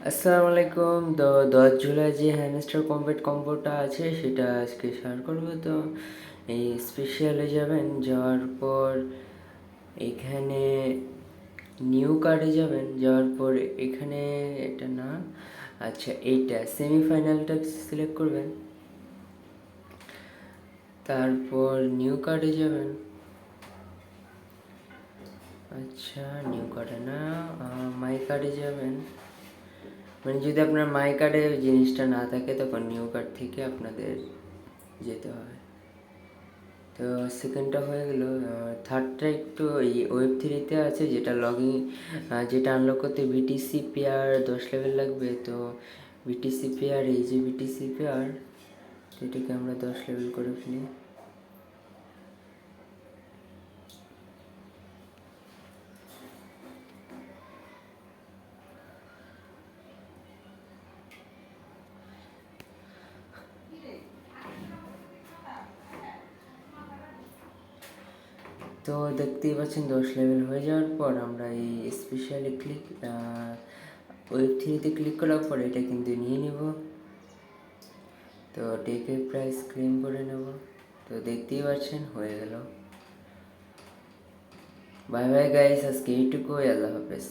আসসালামু আলাইকুম। তো 10 জুলাই যে হ্যামস্টার কমপ্যাক্ট কম্বোটা আছে সেটা আজকে শেয়ার করবো। তো এই স্পেশালে যাবেন, যাওয়ার পর এখানে নিউ কার্ডে যাবেন, যাওয়ার পর এখানে এটা না, আচ্ছা এইটা সেমিফাইনালটা সিলেক্ট করবেন। তারপর নিউ কার্ডে যাবেন, আচ্ছা নিউ কার্ডে না, মাই কার্ডে যাবেন। মানে যদি আপনার মাই কার্ডে জিনিসটা না থাকে তখন নিউ কার্ড থেকে আপনাদের যেতে হবে। তো সেকেন্ডটা হয়ে গেল। থার্ডটা একটু এই ওয়েব 3-তে আছে, যেটা লগইন, যেটা আনলক করতে বিটিসি পেয়ার 10 লেভেল লাগবে। তো বিটিসি পেয়ার, এই যে বিটিসি পেয়ার, এটাকে আমরা 10 লেভেল করে ফেলি। তো দেখতেই পাচ্ছেন 10 লেভেল হয়ে যাওয়ার পর আমরা এই স্পেশালি ওয়েব 3-তে ক্লিক করার পর এটা কিন্তু নিয়ে নেব। তো টেকের প্রাইস ক্লেম করে নেব। তো দেখতেই পাচ্ছেন হয়ে গেল। বাই বাই গাইস, আজকে এইটুকুই, আল্লাহ হাফেজ।